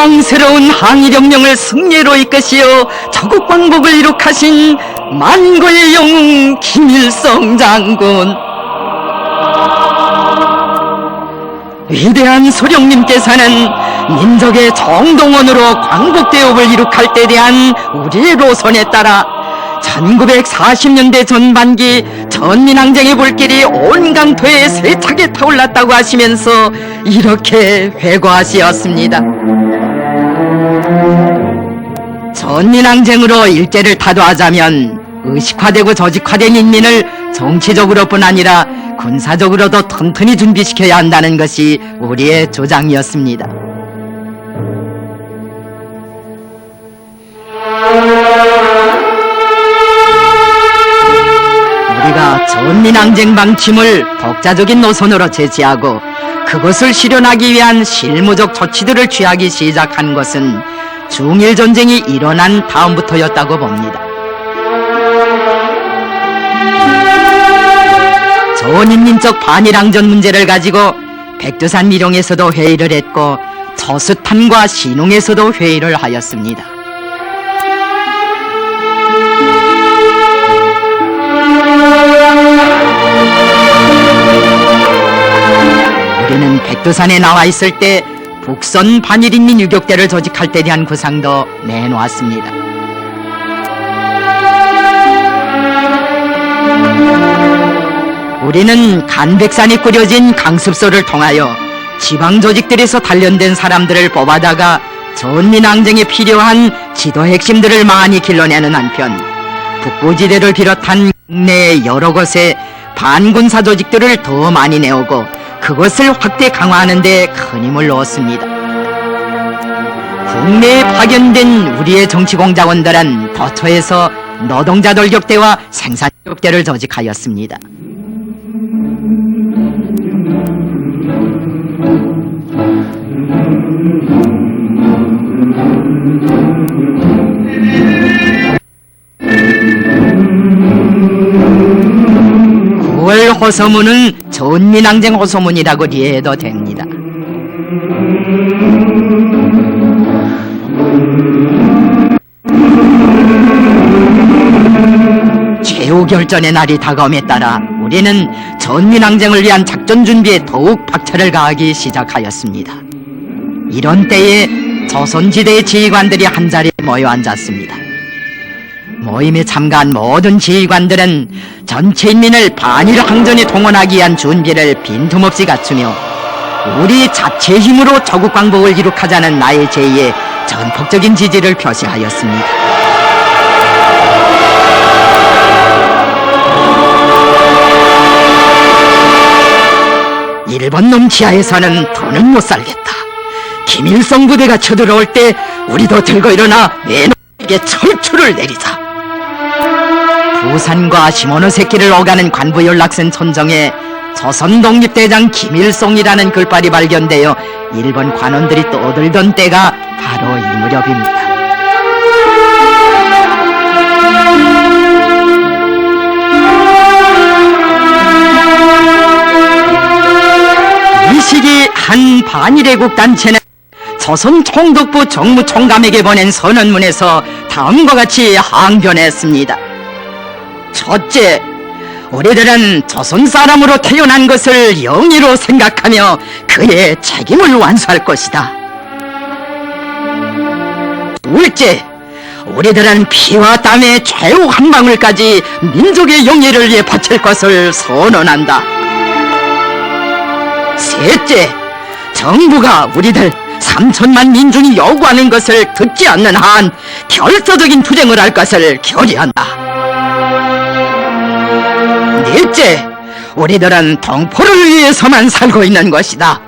영광스러운 항일혁명을 승리로 이끄시어 조국 광복을 이룩하신 만고의 영웅 김일성 장군. 위대한 소령님께서는 민족의 정동원으로 광복대업을 이룩할 때 대한 우리의 노선에 따라 1940년대 전반기 전민항쟁의 불길이 온 강토에 세차게 타올랐다고 하시면서 이렇게 회고하시었습니다. 전민항쟁으로 일제를 타도하자면 의식화되고 조직화된 인민을 정치적으로뿐 아니라 군사적으로도 튼튼히 준비시켜야 한다는 것이 우리의 주장이었습니다. 우리가 전민항쟁 방침을 독자적인 노선으로 제시하고 그것을 실현하기 위한 실무적 조치들을 취하기 시작한 것은 중일전쟁이 일어난 다음부터였다고 봅니다. 전인민적 반일항전 문제를 가지고 백두산 미룡에서도 회의를 했고 처수탄과 신웅에서도 회의를 하였습니다. 우리는 백두산에 나와 있을 때 북선 반일인민 유격대를 조직할 때 대한 구상도 내놓았습니다. 우리는 간백산이 꾸려진 강습소를 통하여 지방 조직들에서 단련된 사람들을 뽑아다가 전민항쟁에 필요한 지도 핵심들을 많이 길러내는 한편 북부지대를 비롯한 국내의 여러 곳에 반군사 조직들을 더 많이 내오고 그것을 확대 강화하는 데 큰 힘을 넣었습니다. 국내에 파견된 우리의 정치공작원들은 도처에서 노동자들 격대와 생산 격대를 조직하였습니다. 호소문은 전민항쟁 호소문이라고 이해해도 됩니다. 최후결전의 날이 다가옴에 따라 우리는 전민항쟁을 위한 작전 준비에 더욱 박차를 가하기 시작하였습니다. 이런 때에 조선지대의 지휘관들이 한자리에 모여 앉았습니다. 모임에 참가한 모든 지휘관들은 전체 인민을 반일항전에 동원하기 위한 준비를 빈틈없이 갖추며 우리 자체 힘으로 조국 광복을 이룩하자는 나의 제의에 전폭적인 지지를 표시하였습니다. 일본 놈 지하에서는 더는 못 살겠다. 김일성 부대가 쳐들어올 때 우리도 들고 일어나 내 놈에게 철수를 내리자. 부산과 시모노세키를 오가는 관부연락선 천정에 조선독립대장 김일성이라는 글발이 발견되어 일본 관원들이 떠들던 때가 바로 이 무렵입니다. 이 시기 한 반일애국 단체는 조선 총독부 정무총감에게 보낸 선언문에서 다음과 같이 항변했습니다. 첫째, 우리들은 조선 사람으로 태어난 것을 영예로 생각하며 그의 책임을 완수할 것이다. 둘째, 우리들은 피와 땀의 최후 한 방울까지 민족의 영예를 위해 바칠 것을 선언한다. 셋째, 정부가 우리들 3천만 민중이 요구하는 것을 듣지 않는 한 결사적인 투쟁을 할 것을 결의한다. 넷째, 우리들은 동포를 위해서만 살고 있는 것이다.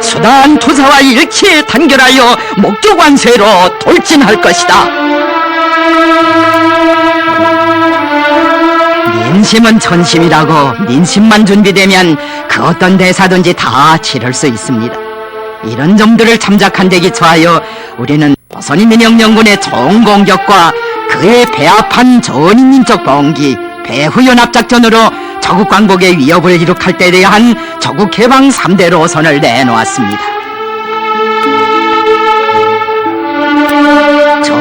수단 투사와 일치에 단결하여 목적 완수로 돌진할 것이다. 민심은 천심이라고 민심만 준비되면 그 어떤 대사든지 다 치를 수 있습니다. 이런 점들을 참작한 데 기초하여 우리는 조선인민혁명군의 총공격과 그의 배합한 전인민적 봉기, 배후연합작전으로 조국 광복의 위협을 이룩할 때 대한 조국 개방 3대 노선을 내놓았습니다.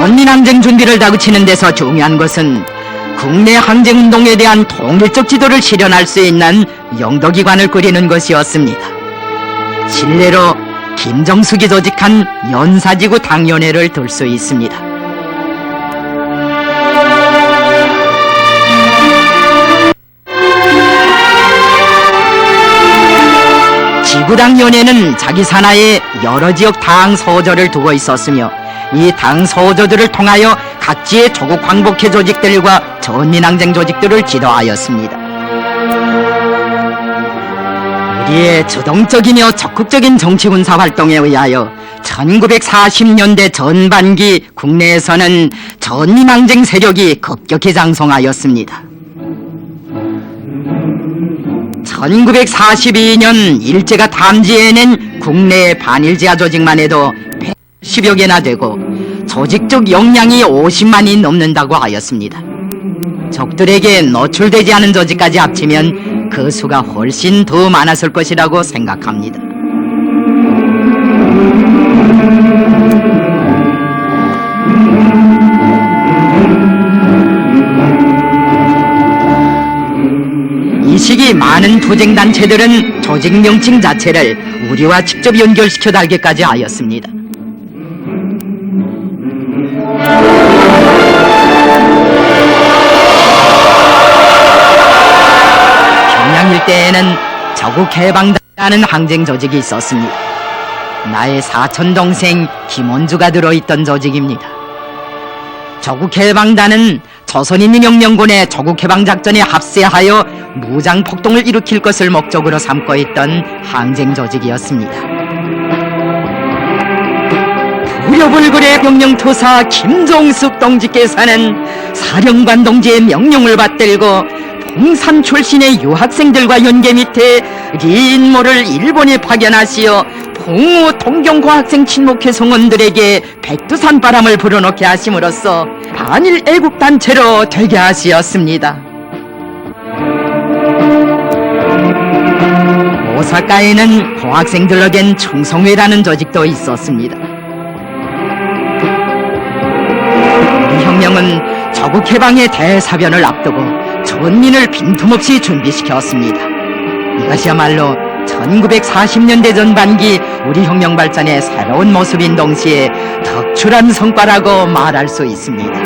전민항쟁 준비를 다그치는 데서 중요한 것은 국내 항쟁운동에 대한 통일적 지도를 실현할 수 있는 영도기관을 꾸리는 것이었습니다. 실내로 김정숙이 조직한 연사지구 당연회를 들 수 있습니다. 지구당연회는 자기 산하에 여러 지역 당 소조를 두고 있었으며 이 당 소조들을 통하여 각지의 조국 광복회 조직들과 전민항쟁 조직들을 지도하였습니다. 우리의 주동적이며 적극적인 정치군사 활동에 의하여 1940년대 전반기 국내에서는 전민항쟁 세력이 급격히 장성하였습니다. 1942년 일제가 탐지해낸 국내 반일지하 조직만 해도 110여 개나 되고 조직적 역량이 50만이 넘는다고 하였습니다. 적들에게 노출되지 않은 조직까지 합치면 그 수가 훨씬 더 많았을 것이라고 생각합니다. 이 시기 많은 투쟁단체들은 조직 명칭 자체를 우리와 직접 연결시켜 달기까지 하였습니다. 평양 일대에는 조국해방단이라는 항쟁 조직이 있었습니다. 나의 사촌동생 김원주가 들어있던 조직입니다. 조국해방단은 조선인민혁명군의 조국해방작전에 합세하여 무장폭동을 일으킬 것을 목적으로 삼고 있던 항쟁 조직이었습니다. 부려불굴의 명령투사 김종숙 동지께서는 사령관 동지의 명령을 받들고 봉산 출신의 유학생들과 연계 밑에 린모를 일본에 파견하시어 봉우 동경고학생 친목회 성원들에게 백두산바람을 불어넣게 하심으로써 반일 애국단체로 되게 하시었습니다. 오사카에는 고학생들로 된 충성회라는 조직도 있었습니다. 우리 혁명은 조국해방의 대사변을 앞두고 전민을 빈틈없이 준비시켰습니다. 이것이야말로 1940년대 전반기 우리 혁명 발전의 새로운 모습인 동시에 덕출한 성과라고 말할 수 있습니다.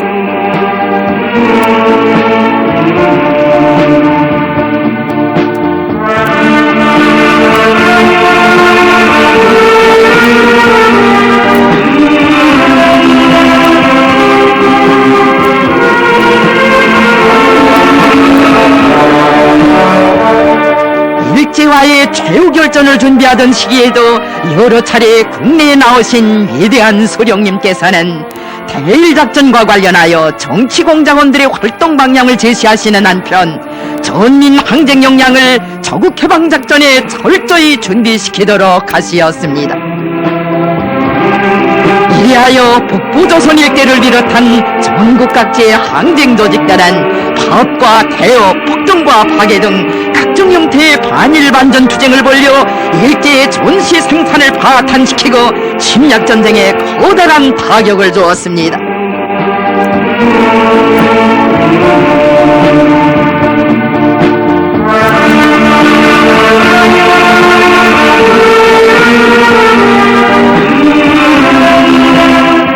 일제와의 최후결전을 준비하던 시기에도 여러 차례 국내에 나오신 위대한 소령님께서는 대일작전과 관련하여 정치공작원들의 활동 방향을 제시하시는 한편 전민 항쟁 역량을 조국해방작전에 철저히 준비시키도록 하시었습니다. 이리하여 북부조선 일대를 비롯한 전국 각지의 항쟁 조직들은 파업과 대업, 폭동과 파괴 등 각종 형태의 반일 반전 투쟁을 벌여 일제의 전시 생산을 파탄시키고 침략전쟁에 커다란 타격을 주었습니다.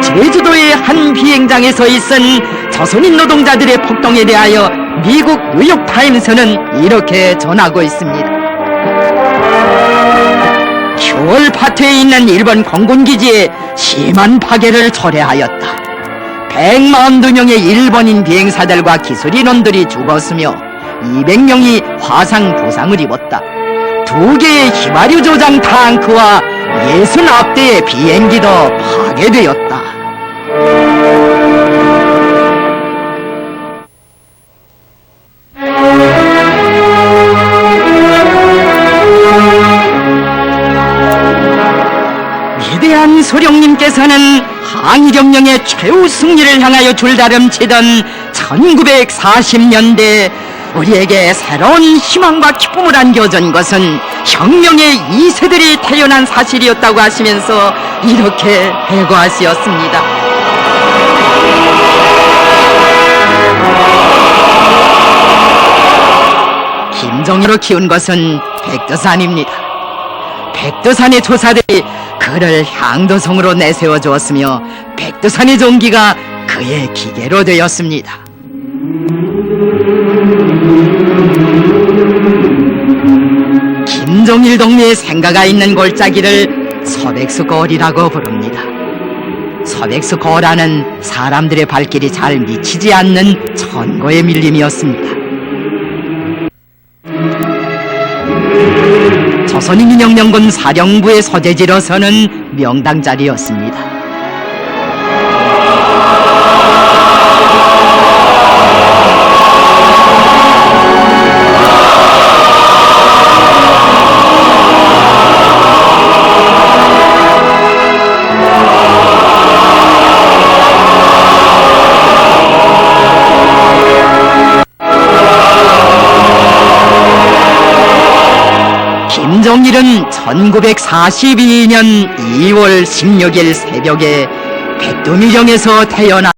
제주도의 한 비행장에서 있은 조선인 노동자들의 폭동에 대하여 미국 뉴욕타임스는 이렇게 전하고 있습니다. 10월 파트에 있는 일본 공군기지에 심한 파괴를 초래하였다. 142명의 일본인 비행사들과 기술인원들이 죽었으며 200명이 화상 부상을 입었다. 2개의 휘발유 조장 탱크와 69대의 비행기도 파괴되었다. 위대한 소령님께서는 항일혁명의 최후 승리를 향하여 줄다름치던 1940년대 우리에게 새로운 희망과 기쁨을 안겨준 것은 혁명의 2세들이 태어난 사실이었다고 하시면서 이렇게 회고하시었습니다. 김정일로 키운 것은 백두산입니다. 백두산의 조사들이 그를 향도성으로 내세워 주었으며 백두산의 종기가 그의 기계로 되었습니다. 김정일 동무의 생가가 있는 골짜기를 서백수거리라고 부릅니다. 서백수거라는 사람들의 발길이 잘 미치지 않는 천고의 밀림이었습니다. 조선인민혁명군 사령부의 소재지로서는 명당 자리였습니다. 김정일은 1942년 2월 16일 새벽에 백두미령에서 태어나